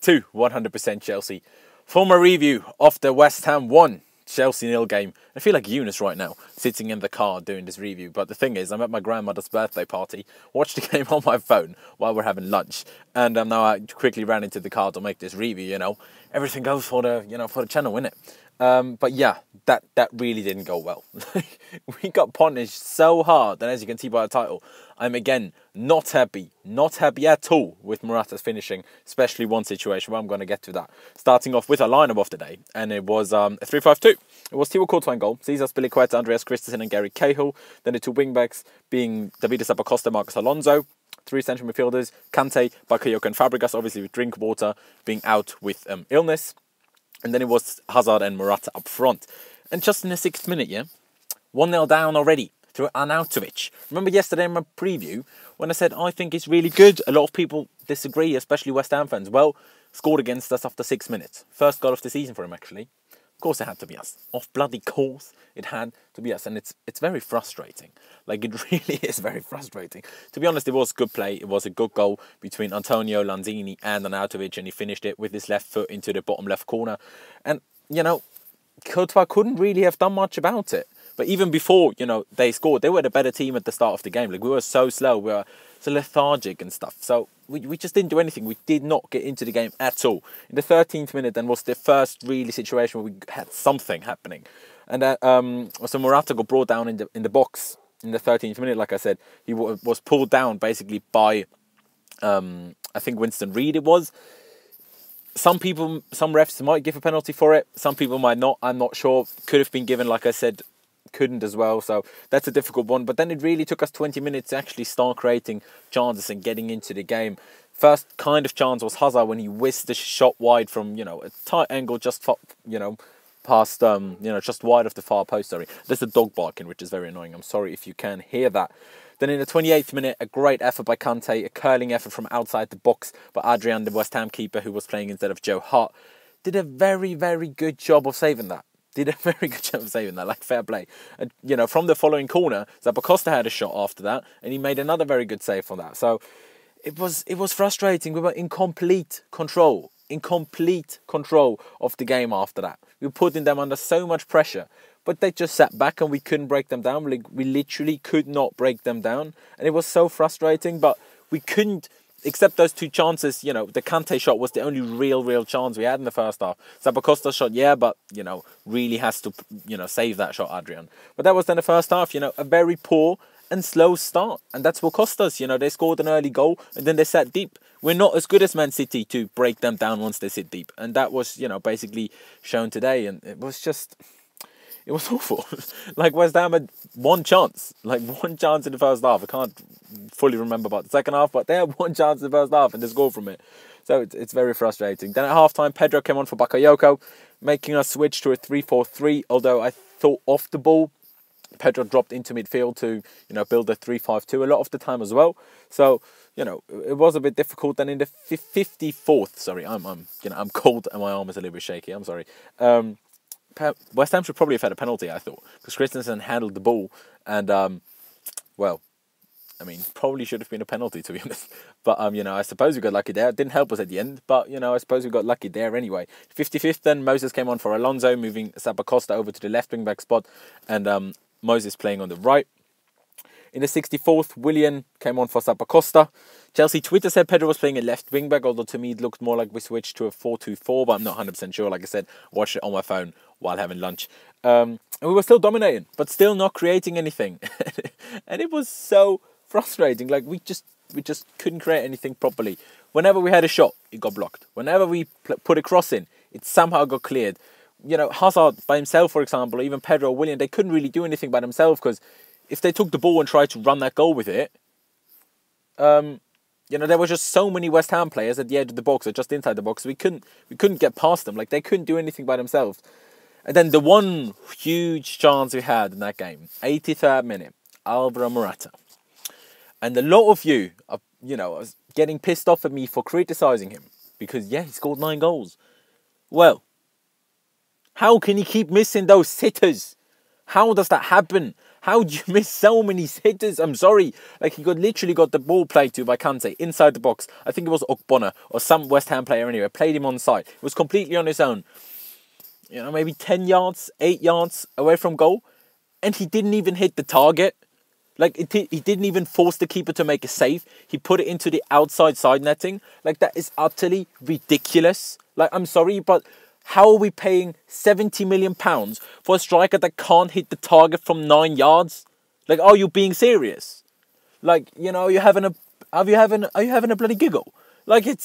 to 100% Chelsea for my review of the West Ham 1, Chelsea 0 game. I feel like Eunice right now, sitting in the car doing this review. But the thing is, I'm at my grandmother's birthday party, watched the game on my phone while we're having lunch, and now I quickly ran into the car to make this review. Everything goes for the for the channel, innit? But yeah, that really didn't go well. We got punished so hard, and as you can see by the title, I'm again not happy at all with Morata's finishing, especially one situation, but I'm going to get to that. Starting off with a lineup of the day, and it was a 3-5-2. It was Thibaut Courtois in goal, Cesar Spilicueta, Andreas Christensen and Gary Cahill. Then the two wing-backs being David Zappacosta, Marcos Alonso. Three central midfielders, Kante, Bakayoko and Fabregas, obviously with Drinkwater being out with illness. And then it was Hazard and Morata up front. And just in the 6th minute, 1-0 down already through Arnautovic. Remember yesterday in my preview when I said I think it's really good? A lot of people disagree, especially West Ham fans. Well, scored against us after 6 minutes. First goal of the season for him, actually. Of course it had to be us. Of bloody course it had to be us. And it's very frustrating. Like, it really is very frustrating. To be honest, it was good play. It was a good goal between Antonio Lanzini and Arnautovic, and he finished it with his left foot into the bottom left corner. And, Courtois couldn't really have done much about it. But even before, they scored, they were the better team at the start of the game. Like, we were so slow, we were so lethargic and stuff. So we just didn't do anything. We did not get into the game at all. In the 13th minute, then, was the first really situation where we had something happening. And so Morata got brought down in the box in the 13th minute. Like I said, he was pulled down basically by, I think Winston Reid it was. Some refs might give a penalty for it. Some people might not. I'm not sure. Could have been given, like I said, couldn't as well. So that's a difficult one. But then it really took us 20 minutes to actually start creating chances and getting into the game. First kind of chance was Hazard when he whisked the shot wide from, a tight angle just, past, just wide of the far post, sorry. There's a dog barking, which is very annoying. I'm sorry if you can hear that. Then in the 28th minute, a great effort by Kante, a curling effort from outside the box by Adrian, the West Ham keeper, who was playing instead of Joe Hart. Did a very, very good job of saving that. Like, fair play. And, from the following corner, Zappacosta had a shot after that, and he made another very good save for that. So it was frustrating. We were in complete control of the game after that. We were putting them under so much pressure, but they just sat back and we couldn't break them down. We literally could not break them down, and it was so frustrating. But we couldn't, except those two chances. The Kante shot was the only real chance we had in the first half. Zappacosta shot, but really has to save that shot, Adrian. But that was then the first half. A very poor and slow start, and that's what cost us. They scored an early goal and then they sat deep. We're not as good as Man City to break them down once they sit deep, and that was basically shown today. And it was awful. Like, West Ham had one chance in the first half. I can't fully remember about the second half, but they had one chance in the first half and they scored from it. So it's very frustrating. Then at half-time, Pedro came on for Bakayoko, making us switch to a 3-4-3, although I thought off the ball, Pedro dropped into midfield to, build a 3-5-2 a lot of the time as well. So, it was a bit difficult. Then in the 54th, sorry, I'm cold and my arm is a little bit shaky. I'm sorry. West Ham should probably have had a penalty, I thought, because Christensen handled the ball, and probably should have been a penalty, to be honest. But I suppose we got lucky there. It didn't help us at the end, but I suppose we got lucky there anyway. 55th, then Moses came on for Alonso, moving Zappacosta over to the left wing back spot, and Moses playing on the right. In the 64th, Willian came on for Zappacosta. Chelsea Twitter said Pedro was playing a left wing back, although to me it looked more like we switched to a 4-2-4, but I'm not 100% sure. Like I said, watched it on my phone while having lunch. And we were still dominating, but still not creating anything. And it was so frustrating. Like, we just couldn't create anything properly. Whenever we had a shot, it got blocked. Whenever we put a cross in, it somehow got cleared. Hazard by himself, for example, or even Pedro or Willian, they couldn't really do anything by themselves, because if they took the ball and tried to run that goal with it, there were just so many West Ham players at the edge of the box or just inside the box. We couldn't get past them. Like, they couldn't do anything by themselves. And then the one huge chance we had in that game, 83rd minute, Alvaro Morata. And a lot of you are, getting pissed off at me for criticising him because, he scored 9 goals. Well, how can he keep missing those sitters? How does that happen? How do you miss so many hitters? I'm sorry. Like, he literally got the ball played to by Kante inside the box. I think it was Okbona or some West Ham player anyway. Played him on side. It was completely on his own. You know, maybe 10 yards, 8 yards away from goal. And he didn't even hit the target. Like, he didn't even force the keeper to make a save. He put it into the outside side netting. Like, that is utterly ridiculous. Like, I'm sorry, but how are we paying £70 million for a striker that can't hit the target from 9 yards? Like, are you being serious? Like, you know, are you having a bloody giggle? Like, it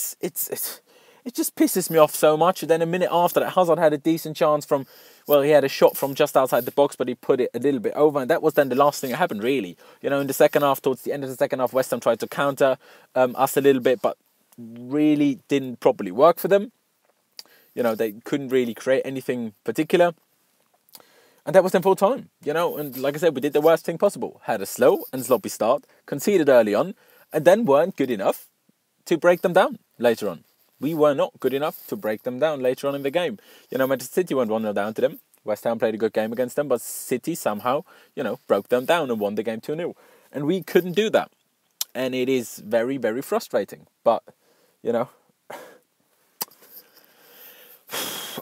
just pisses me off so much. And then a minute after that, Hazard had a decent chance from, well, he had a shot from just outside the box, but he put it a little bit over. And that was then the last thing that happened, really. You know, in the second half, towards the end of the second half, West Ham tried to counter us a little bit, but really didn't properly work for them. You know, they couldn't really create anything particular. And that was then full time, you know. And like I said, we did the worst thing possible. Had a slow and sloppy start, conceded early on, and then weren't good enough to break them down later on. We were not good enough to break them down later on in the game. You know, Manchester City went 1-0 down to them. West Ham played a good game against them, but City somehow, you know, broke them down and won the game 2-0. And we couldn't do that. And it is very, very frustrating. But, you know,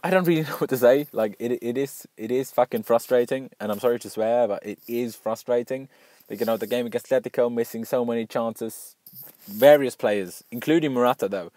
I don't really know what to say. Like, it is fucking frustrating. And I'm sorry to swear, but it is frustrating. Like, you know, the game against Atletico, missing so many chances. Various players, including Morata, though.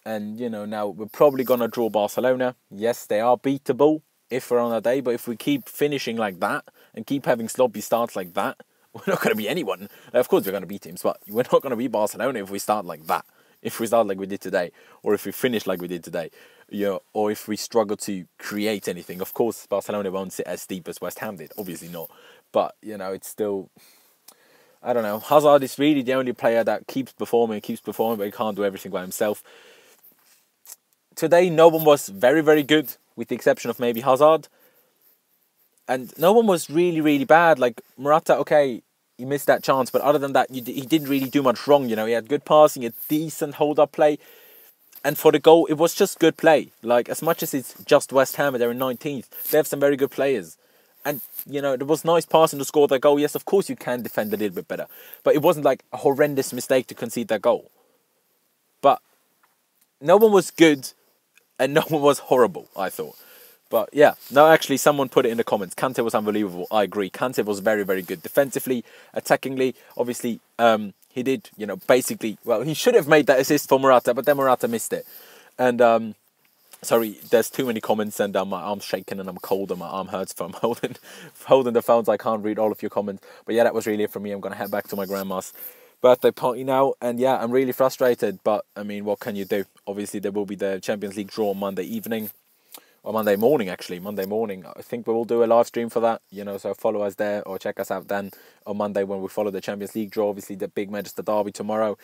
And, you know, now we're probably going to draw Barcelona. Yes, they are beatable if we're on a day. But if we keep finishing like that and keep having sloppy starts like that, we're not going to be anyone. Now, of course, we're going to beat teams, but we're not going to be Barcelona if we start like that. If we start like we did today, or if we finish like we did today, you know, or if we struggle to create anything. Of course, Barcelona won't sit as deep as West Ham did. Obviously not. But, you know, it's still... I don't know. Hazard is really the only player that keeps performing, but he can't do everything by himself. Today, no one was very, very good, with the exception of maybe Hazard. And no one was really, really bad. Like, Morata, okay, he missed that chance. But other than that, he didn't really do much wrong. You know, he had good passing, he had decent hold-up play. And for the goal, it was just good play. Like, as much as it's just West Ham, they're in 19th, they have some very good players. And, you know, there was nice passing to score that goal. Yes, of course you can defend a little bit better. But it wasn't like a horrendous mistake to concede that goal. But no one was good and no one was horrible, I thought. But yeah, no, actually, someone put it in the comments. Kante was unbelievable. I agree. Kante was very, very good. Defensively, attackingly, obviously, he did, you know, basically, well, he should have made that assist for Morata, but then Morata missed it. And, sorry, there's too many comments and my arm's shaking and I'm cold and my arm hurts from holding the phones. I can't read all of your comments. But yeah, that was really it for me. I'm going to head back to my grandma's birthday party now. And yeah, I'm really frustrated. But, I mean, what can you do? Obviously, there will be the Champions League draw on Monday evening. Or Monday morning, actually. Monday morning. I think we will do a live stream for that. You know, so follow us there or check us out then on Monday when we follow the Champions League draw. Obviously, the big Manchester derby tomorrow.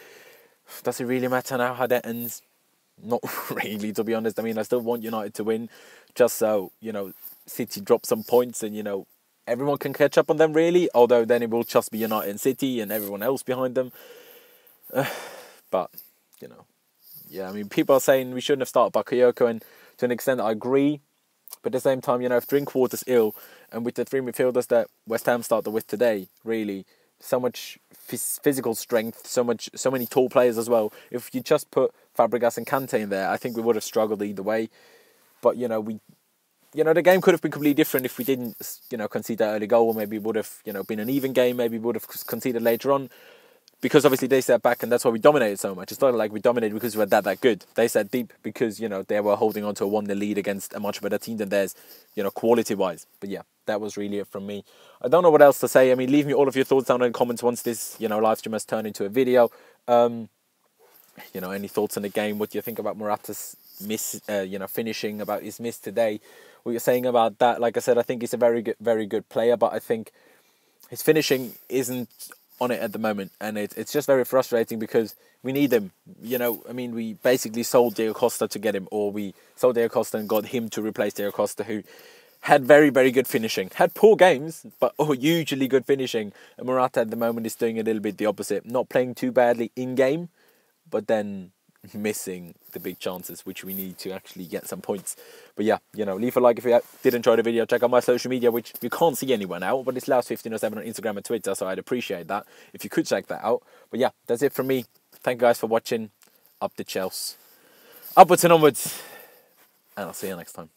Does it really matter now how that ends? Not really, to be honest. I mean, I still want United to win just so, you know, City drop some points and, you know, everyone can catch up on them, really. Although then it will just be United and City and everyone else behind them. But, you know, yeah, I mean, people are saying we shouldn't have started Bakayoko, and to an extent I agree. But at the same time, you know, if Drinkwater's ill and with the three midfielders that West Ham started with today, really, so much physical strength, so many tall players as well. If you just put Fabregas and Kante in there, I think we would have struggled either way. But, you know, the game could have been completely different if we didn't, you know, concede that early goal. Or maybe it would have, you know, been an even game. Maybe we would have conceded later on. Because obviously they sat back and that's why we dominated so much. It's not like we dominated because we were that good. They sat deep because, you know, they were holding on to a 1-0 lead against a much better team than theirs, you know, quality-wise. But yeah, that was really it from me. I don't know what else to say. I mean, leave me all of your thoughts down in the comments once this, you know, live stream has turned into a video. You know, any thoughts on the game? What do you think about Morata's miss, you know, finishing, about his miss today? What you're saying about that? Like I said, I think he's a very good player, but I think his finishing isn't on it at the moment, and it's just very frustrating because we need him. You know, I mean, we basically sold Diego Costa to get him, or we sold Diego Costa and got him to replace Diego Costa, who had very good finishing, had poor games, but hugely good finishing. And Morata at the moment is doing a little bit the opposite, not playing too badly in game, but then missing the big chances, which we need to actually get some points. But yeah, leave a like if you did enjoy the video. Check out my social media, which you can't see anywhere now, but it's Last1507 on Instagram and Twitter, so I'd appreciate that if you could check that out. But yeah, that's it from me. Thank you guys for watching. Up to Chelsea. Upwards and onwards. And I'll see you next time.